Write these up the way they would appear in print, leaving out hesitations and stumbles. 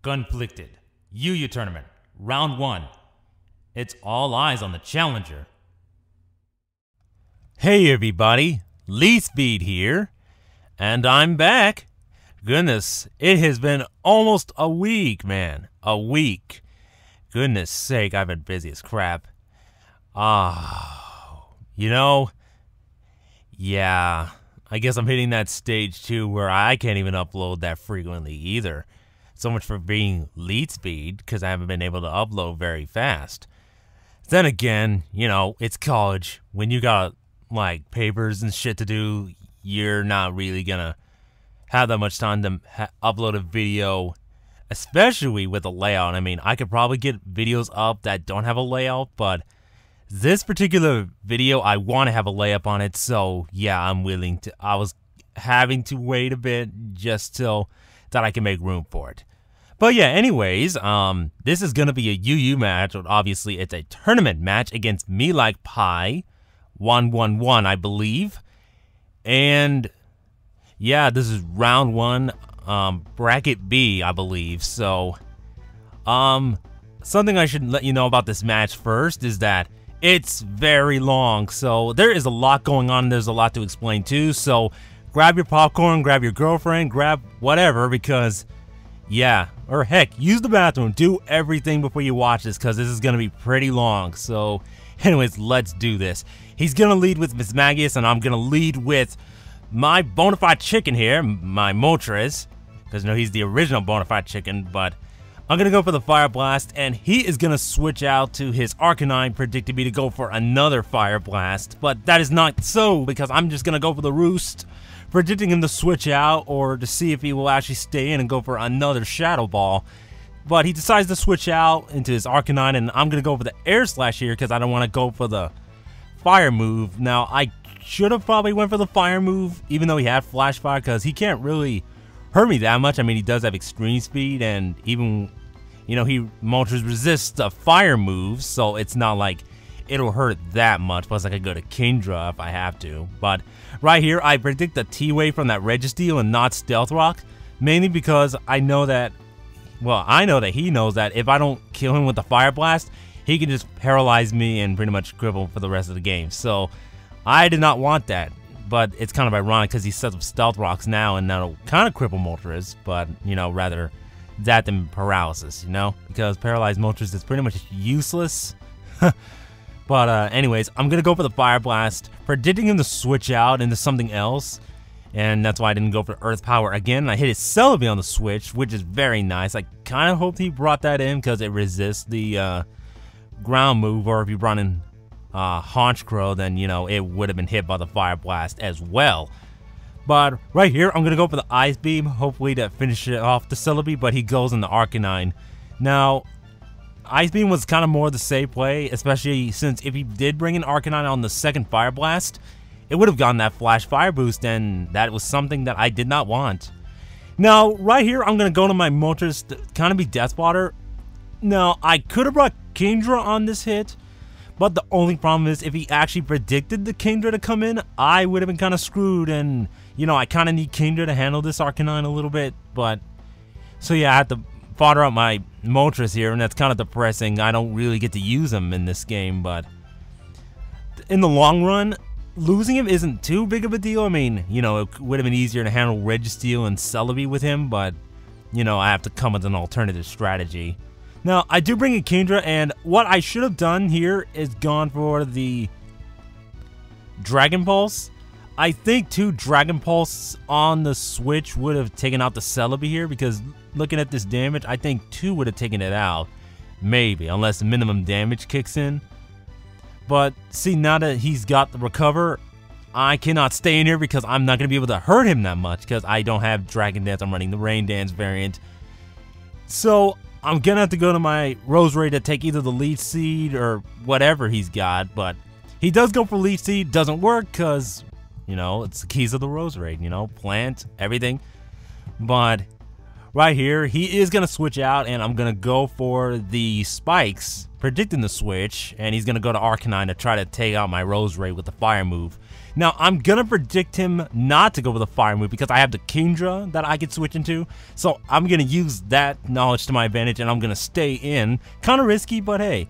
KoNFLiiCTeD, UU Tournament, Round 1. It's all eyes on the challenger. Hey everybody, YuseiTheSynchroHero here, and I'm back. Goodness, it has been almost a week, man. A week. Goodness sake, I've been busy as crap. Yeah, I guess I'm hitting that stage too where I can't even upload that frequently either. So much for being lead speed, because I haven't been able to upload very fast. Then again, it's college. When you got, like, papers and shit to do, you're not really gonna have that much time to upload a video, especially with a layout. I mean, I could probably get videos up that don't have a layout, but this particular video, I want to have a layup on it, so yeah, I'm willing to. I was having to wait a bit just so that I can make room for it. But yeah, anyways, this is gonna be a UU match. Obviously, it's a tournament match against Meliekpi111, I believe. And yeah, this is round 1, bracket B, I believe. So, something I should let you know about this match first is that it's very long. So there is a lot going on. There's a lot to explain too. So grab your popcorn, grab your girlfriend, grab whatever, because yeah, or heck, use the bathroom, do everything before you watch this, because this is going to be pretty long. So anyways, let's do this. He's going to lead with Miss Magius, and I'm going to lead with my bona fide chicken here, my Moltres, because he's the original bona fide chicken, but I'm going to go for the Fire Blast, and he is going to switch out to his Arcanine, predicting me to go for another Fire Blast, but that is not so, because I'm just going to go for the Roost, predicting him to switch out, or to see if he will actually stay in and go for another Shadow Ball. But he decides to switch out into his Arcanine, and I'm going to go for the Air Slash here, because I don't want to go for the Fire move. Now, I should have probably went for the Fire move, even though he had Flash Fire, because he can't really hurt me that much. I mean, he does have extreme speed, and even, Moltres resists the Fire moves, so it's not like it'll hurt that much. Plus, I could go to Kingdra if I have to. But right here, I predict the T-Wave from that Registeel and not Stealth Rock, mainly because I know that he knows that if I don't kill him with the Fire Blast, he can just paralyze me and pretty much cripple for the rest of the game. So I did not want that. But it's kind of ironic because he sets up Stealth Rocks now, and that'll kind of cripple Moltres, but, rather that than paralysis, because paralyzed Moltres is pretty much useless. But anyways, I'm going to go for the Fire Blast, predicting him to switch out into something else, and that's why I didn't go for Earth Power again. I hit his Celebi on the switch, which is very nice. I kind of hoped he brought that in because it resists the ground move, or if you brought in Honchkrow, then, it would have been hit by the Fire Blast as well. But right here, I'm going to go for the Ice Beam, hopefully to finish it off the Celebi, but he goes in the Arcanine. Now, Ice Beam was kind of more the safe play, especially since if he did bring an Arcanine on the second Fire Blast, it would have gotten that Flash Fire boost, and that was something that I did not want. Now, right here, I'm going to go to my Moltres to kind of be Death Water. Now, I could have brought Kingdra on this hit, but the only problem is if he actually predicted the Kingdra to come in, I would have been kind of screwed, and, I kind of need Kingdra to handle this Arcanine a little bit, but, so yeah, I have to fodder out my Moltres here, and that's kind of depressing. I don't really get to use him in this game, but in the long run, losing him isn't too big of a deal. I mean, it would have been easier to handle Registeel and Celebi with him, but, I have to come with an alternative strategy. Now, I do bring in Kingdra, and what I should have done here is gone for the Dragon Pulse. I think 2 Dragon Pulse on the switch would have taken out the Celebi here, because looking at this damage, I think 2 would have taken it out. Maybe, unless the minimum damage kicks in. But, see, now that he's got the Recover, I cannot stay in here because I'm not going to be able to hurt him that much, because I don't have Dragon Dance. I'm running the Rain Dance variant. So I'm going to have to go to my Roserade to take either the Leech Seed or whatever he's got. But he does go for Leech Seed. Doesn't work because, it's the keys of the Roserade, plant, everything. But right here, he is going to switch out, and I'm going to go for the spikes, predicting the switch, and he's going to go to Arcanine to try to take out my Roserade with the fire move. Now, I'm going to predict him not to go with the fire move because I have the Kingdra that I could switch into. So I'm going to use that knowledge to my advantage, and I'm going to stay in. Kind of risky, but hey,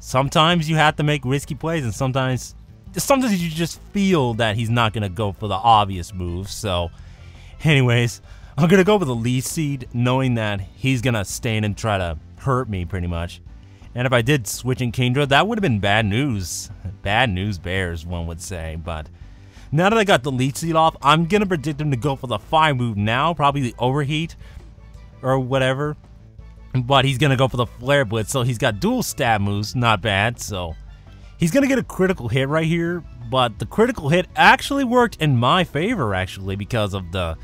sometimes you have to make risky plays, and sometimes you just feel that he's not going to go for the obvious move. So anyways, I'm going to go with the Leaf Seed, knowing that he's going to stay in and try to hurt me pretty much. And if I did switch in Kingdra, that would have been bad news. Bad news bears, one would say. But now that I got the Leaf Seed off, I'm going to predict him to go for the fire move now. Probably the Overheat or whatever. But he's going to go for the Flare Blitz. So he's got dual stab moves. Not bad. So he's going to get a critical hit right here. But the critical hit actually worked in my favor, actually, because of the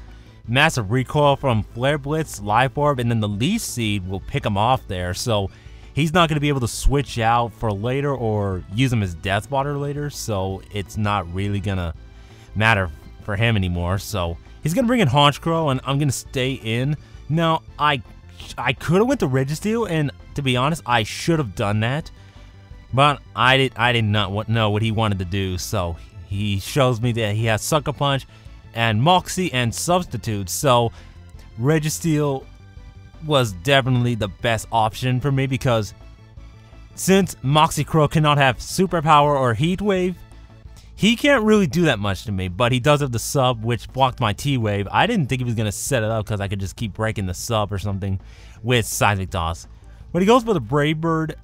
massive recoil from Flare Blitz, Life Orb, and then the Leaf Seed will pick him off there. So he's not going to be able to switch out for later or use him as Death Water later, so it's not really going to matter for him anymore. So he's going to bring in Honchkrow, and I'm going to stay in. Now, I could have went to Registeel, and to be honest, I should have done that, but I did not know what he wanted to do. So he shows me that he has Sucker Punch and Moxie and Substitute, so Registeel was definitely the best option for me, because since Moxie Crow cannot have Superpower or Heat Wave, he can't really do that much to me, but he does have the sub, which blocked my T-Wave. I didn't think he was going to set it up because I could just keep breaking the sub or something with Seismic Toss. But he goes for the Brave Bird,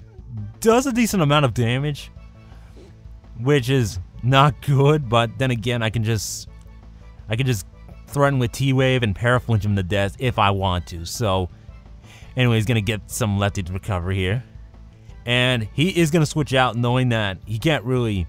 does a decent amount of damage, which is not good, but then again, I can just threaten with T-Wave and Paraflinch him to death if I want to. So anyway, he's going to get some lefty to recover here. And he is going to switch out knowing that he can't really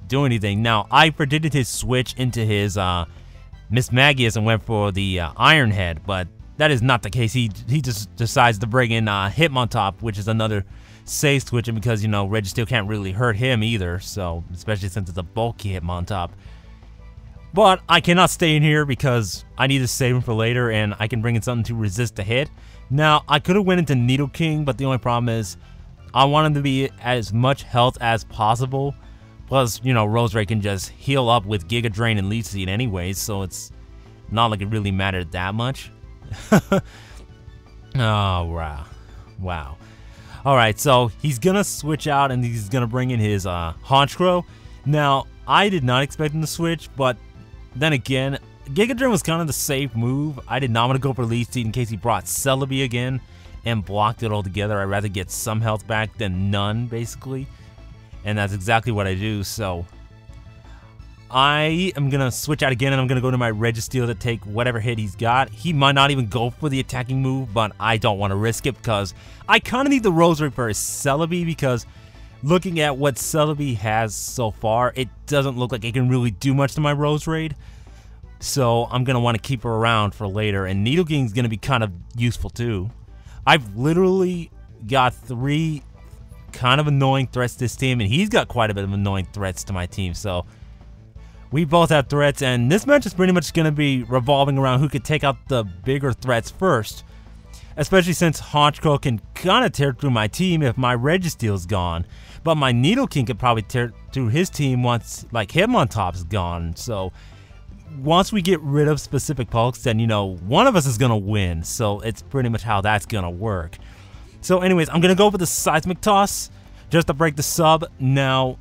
do anything. Now, I predicted his switch into his Mismagius and went for the Iron Head, but that is not the case. He just decides to bring in Hitmontop, which is another safe switch, because, you know, Registeel can't really hurt him either, so especially since it's a bulky Hitmontop. But I cannot stay in here because I need to save him for later, and I can bring in something to resist the hit. Now, I could have went into Nidoking, but the only problem is I want him to be as much health as possible. Plus, you know, Roserade can just heal up with Giga Drain and Leaf Seed anyways, so it's not like it really mattered that much. Oh, wow. Wow. Alright, so he's gonna switch out and he's gonna bring in his Honchkrow. Now, I did not expect him to switch, but then again, Giga Drain was kind of the safe move. I did not want to go for Leaf Seed in case he brought Celebi again and blocked it altogether. I'd rather get some health back than none, basically. And that's exactly what I do, so I am going to switch out again, and I'm going to go to my Registeel to take whatever hit he's got. He might not even go for the attacking move, but I don't want to risk it because I kind of need the Roserade for his Celebi, because looking at what Celebi has so far, it doesn't look like it can really do much to my Roserade. So I'm going to want to keep her around for later, and Nidoking is going to be kind of useful too. I've literally got 3 kind of annoying threats to this team, and he's got quite a bit of annoying threats to my team, so we both have threats, and this match is pretty much going to be revolving around who could take out the bigger threats first, especially since Honchkrow can kind of tear through my team if my Registeel's gone, but my Nidoking could probably tear through his team once, like, Hitmontop's gone. So once we get rid of specific pokes, then, you know, one of us is going to win, so it's pretty much how that's going to work. So anyways, I'm going to go for the Seismic Toss just to break the sub. Now,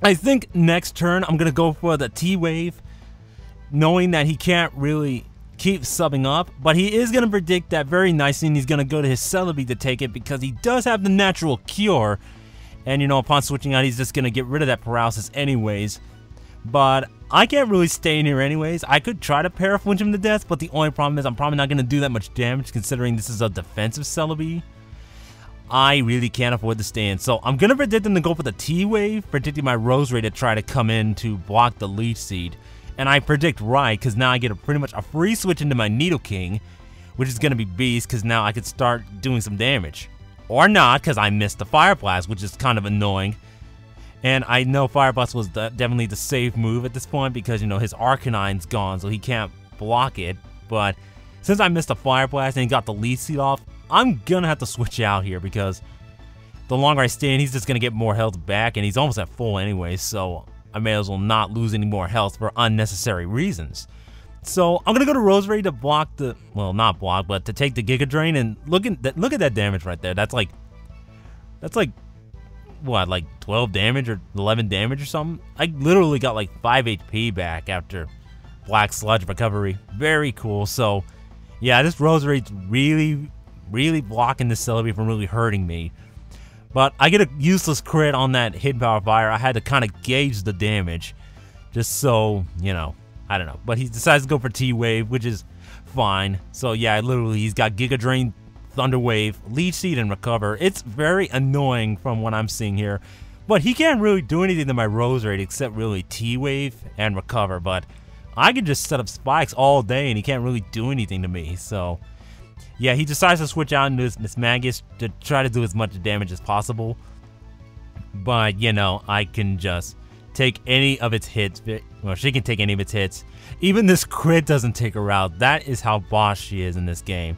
I think next turn I'm going to go for the T-Wave, knowing that he can't really keep subbing up, but he is going to predict that very nicely, and he's going to go to his Celebi to take it because he does have the natural cure, and, you know, upon switching out, he's just going to get rid of that paralysis anyways. But I can't really stay in here anyways. I could try to Paraflinch him to death, but the only problem is I'm probably not going to do that much damage considering this is a defensive Celebi. I really can't afford to stay in, so I'm going to predict him to go for the T-Wave, predicting my Roserade to try to come in to block the Leaf Seed. And I predict right, because now I get pretty much a free switch into my Nidoking, which is going to be Beast, because now I could start doing some damage. Or not, because I missed the Fire Blast, which is kind of annoying. And I know Fire Blast was definitely the safe move at this point, because, you know, his Arcanine's gone, so he can't block it. But since I missed the Fire Blast and he got the lead seat off, I'm gonna have to switch out here because the longer I stay in, he's just gonna get more health back, and he's almost at full anyway, so I may as well not lose any more health for unnecessary reasons. So I'm gonna go to Roserade to block the, well, not block, but to take the Giga Drain, and look at that damage right there. That's like what, like 12 damage or 11 damage or something? I literally got like 5 HP back after Black Sludge recovery. Very cool. So yeah, this Roserade's really blocking this Celebi from really hurting me. But I get a useless crit on that Hidden Power Fire. I had to kind of gauge the damage, just so, you know, I don't know. But he decides to go for T-Wave, which is fine. So yeah, literally, he's got Giga Drain, Thunder Wave, Leech Seed, and Recover. It's very annoying from what I'm seeing here. But he can't really do anything to my Roserade except really T-Wave and Recover. But I can just set up spikes all day, and he can't really do anything to me. So yeah, he decides to switch out into his Miss Magus to try to do as much damage as possible. But, you know, I can just take any of its hits. Well, she can take any of its hits. Even this crit doesn't take her out. That is how boss she is in this game.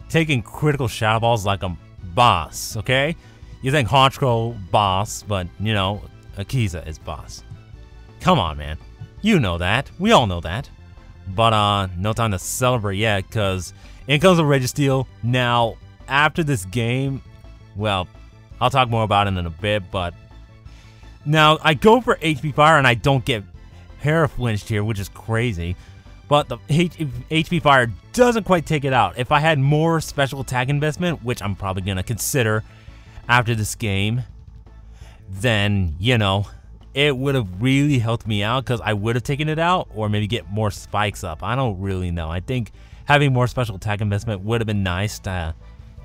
Taking critical Shadow Balls like a boss, okay? You think Honchkrow boss, but, you know, Akiza is boss. Come on, man. You know that. We all know that. But, no time to celebrate yet, because in comes a Registeel. Now, after this game, well, I'll talk more about it in a bit, but now I go for HP Fire and I don't get Hera flinched here, which is crazy. But the HP Fire doesn't quite take it out. If I had more special attack investment, which I'm probably going to consider after this game, then, you know, it would have really helped me out because I would have taken it out or maybe get more spikes up. I don't really know. I think having more special attack investment would have been nice to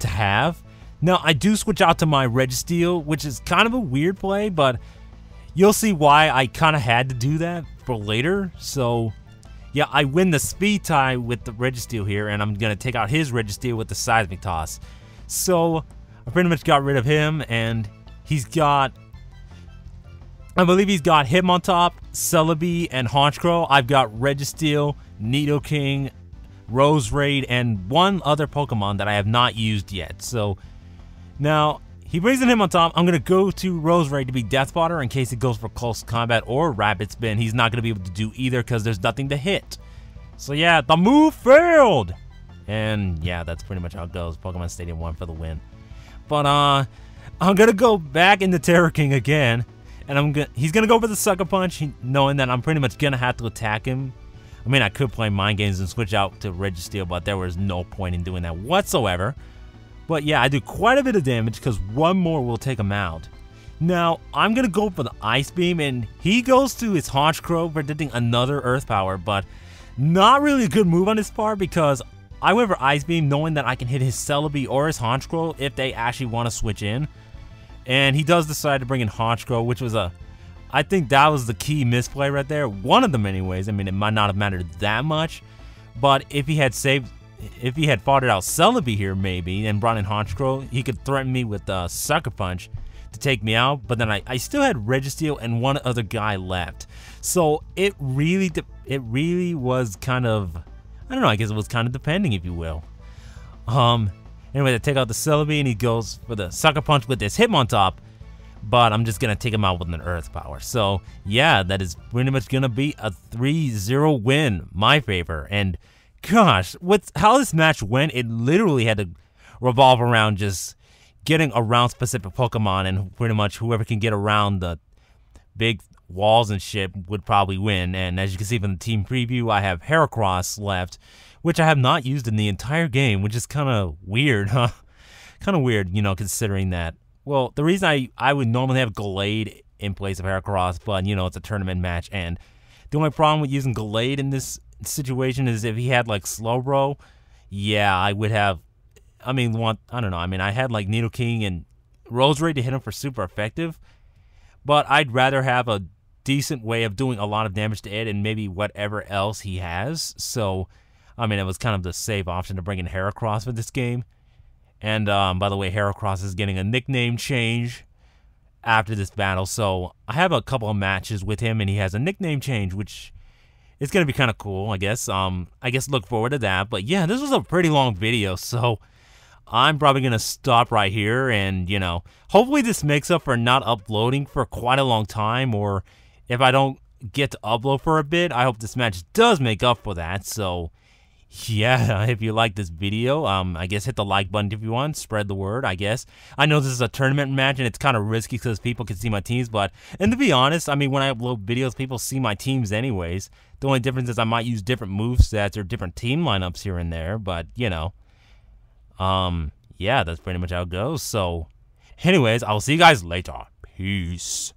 have. Now, I do switch out to my Registeel, which is kind of a weird play, but you'll see why I kind of had to do that for later. So, yeah, I win the speed tie with the Registeel here, and I'm going to take out his Registeel with the Seismic Toss. So, I pretty much got rid of him, and he's got, I believe he's got Hitmontop, Celebi, and Honchkrow. I've got Registeel, Nidoking, Roserade, and one other Pokemon that I have not used yet. So, now, he brings in Hitmontop. I'm going to go to Roserade to be Death Spotter in case he goes for Close Combat or Rapid Spin. He's not going to be able to do either because there's nothing to hit. So yeah, the move failed! And yeah, that's pretty much how it goes. Pokemon Stadium 1 for the win. But I'm going to go back into Terra King again. And he's going to go for the Sucker Punch, knowing that I'm pretty much going to have to attack him. I mean, I could play Mind Games and switch out to Registeel, but there was no point in doing that whatsoever. But yeah, I do quite a bit of damage because one more will take him out. Now, I'm going to go for the Ice Beam, and he goes to his Honchkrow, predicting another Earth Power, but not really a good move on his part because I went for Ice Beam knowing that I can hit his Celebi or his Honchkrow if they actually want to switch in. And he does decide to bring in Honchkrow, which was I think that was the key misplay right there. One of them anyways. I mean, it might not have mattered that much, but if he had fought it out Celebi here maybe and brought in Honchkrow, he could threaten me with the Sucker Punch to take me out, but then I still had Registeel and one other guy left. So it really was kind of, I don't know, I guess it was kind of depending, if you will. Anyway, they take out the Celebi and he goes for the Sucker Punch with his Hitmontop, but I'm just going to take him out with an Earth Power. So yeah, that is pretty much going to be a 3-0 win, my favor. And gosh, with how this match went, it literally had to revolve around just getting around specific Pokemon, and pretty much whoever can get around the big walls and shit would probably win. And as you can see from the team preview, I have Heracross left, which I have not used in the entire game, which is kind of weird, huh? Kind of weird, you know, considering that. Well, the reason I would normally have Gallade in place of Heracross, but, you know, it's a tournament match, and the only problem with using Gallade in this situation is if he had, like, Slowbro, yeah, I would have, I mean, I don't know, I mean, I had, like, Nidoking and Roserade to hit him for super effective, but I'd rather have a decent way of doing a lot of damage to it and maybe whatever else he has. So, I mean, it was kind of the safe option to bring in Heracross for this game. And, by the way, Heracross is getting a nickname change after this battle. So, I have a couple of matches with him, and he has a nickname change, which it's gonna be kind of cool, I guess. I guess look forward to that. But yeah, this was a pretty long video, so I'm probably gonna stop right here, and you know, hopefully this makes up for not uploading for quite a long time, or if I don't get to upload for a bit, I hope this match does make up for that. So yeah, if you like this video, I guess hit the like button if you want, spread the word, I guess. I know this is a tournament match and it's kind of risky because people can see my teams, and to be honest, I mean, when I upload videos, people see my teams anyways. The only difference is I might use different movesets or different team lineups here and there, but you know, yeah, that's pretty much how it goes. So anyways, I'll see you guys later. Peace.